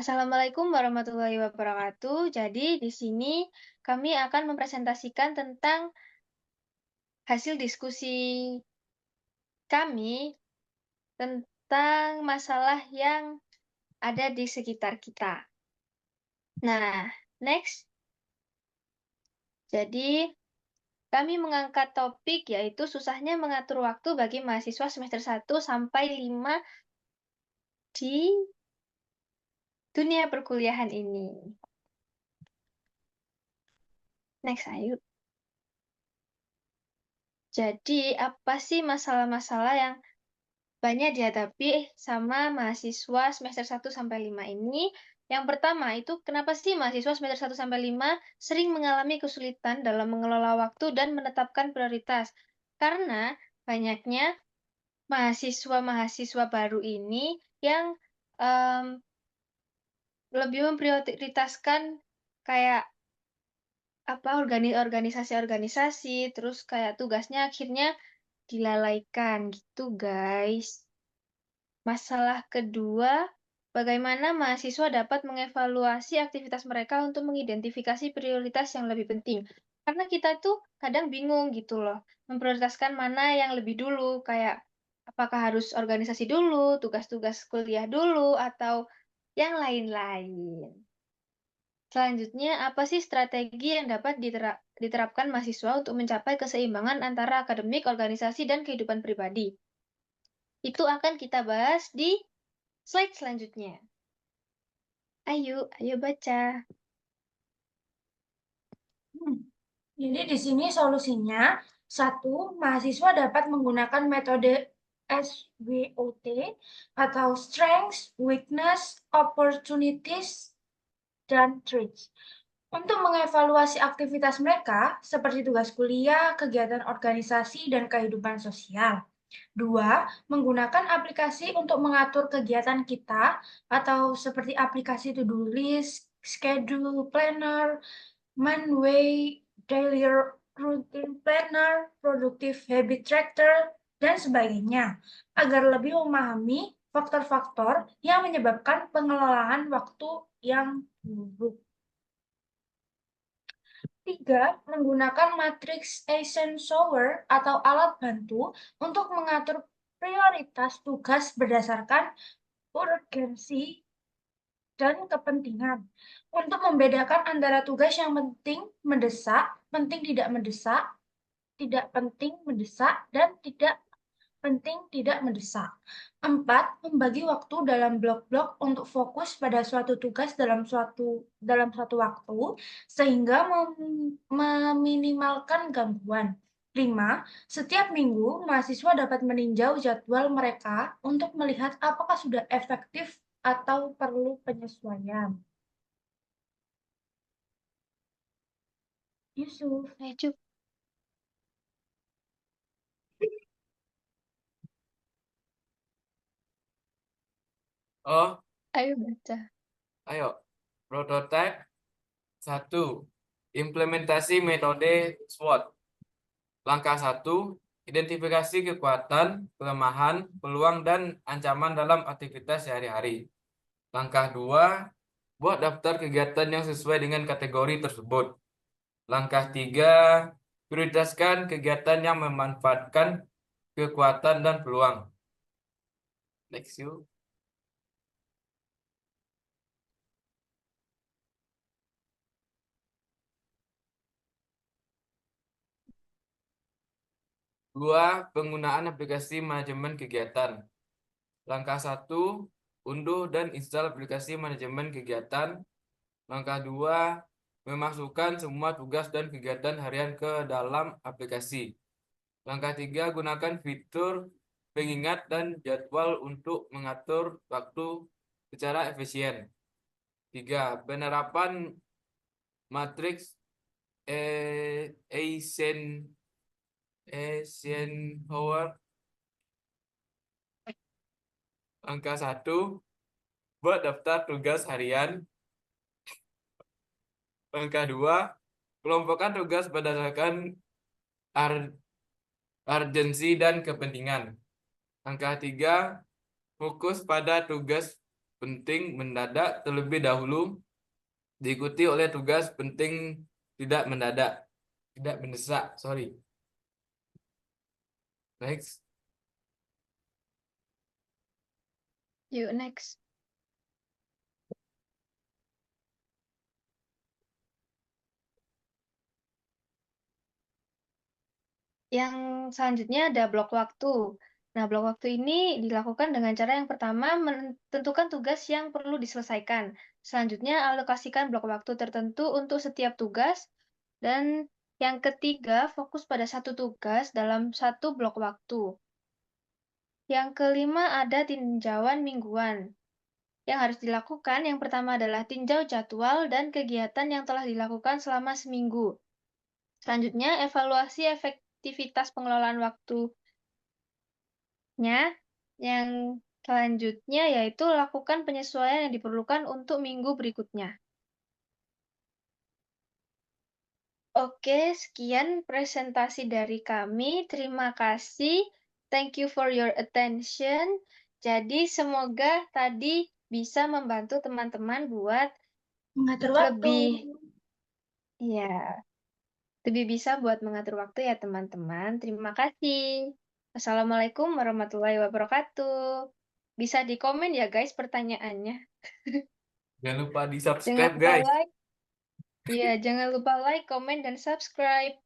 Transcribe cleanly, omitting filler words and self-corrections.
Assalamualaikum warahmatullahi wabarakatuh. Jadi di sini kami akan mempresentasikan tentang hasil diskusi kami tentang masalah yang ada di sekitar kita. Nah, next. Jadi kami mengangkat topik yaitu susahnya mengatur waktu bagi mahasiswa semester 1 sampai 5 di dunia perkuliahan ini. Next, ayo. Jadi, apa sih masalah-masalah yang banyak dihadapi sama mahasiswa semester 1 sampai 5 ini? Yang pertama itu kenapa sih mahasiswa semester 1 sampai 5 sering mengalami kesulitan dalam mengelola waktu dan menetapkan prioritas? Karena banyaknya mahasiswa-mahasiswa baru ini yang lebih memprioritaskan kayak apa organisasi-organisasi, terus kayak tugasnya akhirnya dilalaikan gitu, guys. Masalah kedua, bagaimana mahasiswa dapat mengevaluasi aktivitas mereka untuk mengidentifikasi prioritas yang lebih penting. Karena kita tuh kadang bingung gitu loh, memprioritaskan mana yang lebih dulu, kayak apakah harus organisasi dulu, tugas-tugas kuliah dulu, atau yang lain-lain. Selanjutnya, apa sih strategi yang dapat diterapkan mahasiswa untuk mencapai keseimbangan antara akademik, organisasi, dan kehidupan pribadi? Itu akan kita bahas di slide selanjutnya. Ayo baca. Jadi di sini solusinya, satu, mahasiswa dapat menggunakan metode SWOT atau Strengths, Weakness, Opportunities, dan Threats. Untuk mengevaluasi aktivitas mereka, seperti tugas kuliah, kegiatan organisasi, dan kehidupan sosial. Dua, menggunakan aplikasi untuk mengatur kegiatan kita, atau seperti aplikasi to-do list, schedule planner, Manway, daily routine planner, productive habit tracker, dan sebagainya, agar lebih memahami faktor-faktor yang menyebabkan pengelolaan waktu yang buruk. Tiga, menggunakan matriks Eisenhower atau alat bantu untuk mengatur prioritas tugas berdasarkan urgensi dan kepentingan. Untuk membedakan antara tugas yang penting mendesak, penting tidak mendesak, tidak penting mendesak, dan tidak penting tidak mendesak. 4. Membagi waktu dalam blok-blok untuk fokus pada suatu tugas dalam suatu waktu sehingga meminimalkan gangguan. 5. Setiap minggu, mahasiswa dapat meninjau jadwal mereka untuk melihat apakah sudah efektif atau perlu penyesuaian. Yusuf. Ayo, Oh, ayo baca. ayo. Prototype 1. Implementasi metode SWOT. Langkah 1. Identifikasi kekuatan, kelemahan, peluang, dan ancaman dalam aktivitas sehari-hari. Langkah 2. Buat daftar kegiatan yang sesuai dengan kategori tersebut. Langkah 3. Prioritaskan kegiatan yang memanfaatkan kekuatan dan peluang. Next you. 2. Penggunaan aplikasi manajemen kegiatan. Langkah 1. Unduh dan install aplikasi manajemen kegiatan. Langkah 2. Memasukkan semua tugas dan kegiatan harian ke dalam aplikasi. Langkah 3. Gunakan fitur pengingat dan jadwal untuk mengatur waktu secara efisien. 3. Penerapan matriks Eisenhower. Langkah 1. Buat daftar tugas harian. Langkah 2. Kelompokkan tugas berdasarkan urgensi dan kepentingan. Langkah 3. Fokus pada tugas penting mendadak terlebih dahulu, diikuti oleh tugas penting tidak mendadak, tidak mendesak, sorry. Next. Yuk, next. Yang selanjutnya ada blok waktu. Nah, blok waktu ini dilakukan dengan cara yang pertama menentukan tugas yang perlu diselesaikan. Selanjutnya, alokasikan blok waktu tertentu untuk setiap tugas. Dan yang ketiga, fokus pada satu tugas dalam satu blok waktu. Yang kelima ada tinjauan mingguan. Yang harus dilakukan yang pertama adalah tinjau jadwal dan kegiatan yang telah dilakukan selama seminggu. Selanjutnya, evaluasi efektivitas pengelolaan waktunya. Yang selanjutnya yaitu lakukan penyesuaian yang diperlukan untuk minggu berikutnya. Oke, sekian presentasi dari kami. Terima kasih. Thank you for your attention. Jadi semoga tadi bisa membantu teman-teman buat Mengatur waktu. lebih bisa buat mengatur waktu ya teman-teman. Terima kasih. Assalamualaikum warahmatullahi wabarakatuh. Bisa di komen ya guys pertanyaannya. Jangan lupa di Jangan subscribe lupa guys. like. Iya, jangan lupa like, komen, dan subscribe.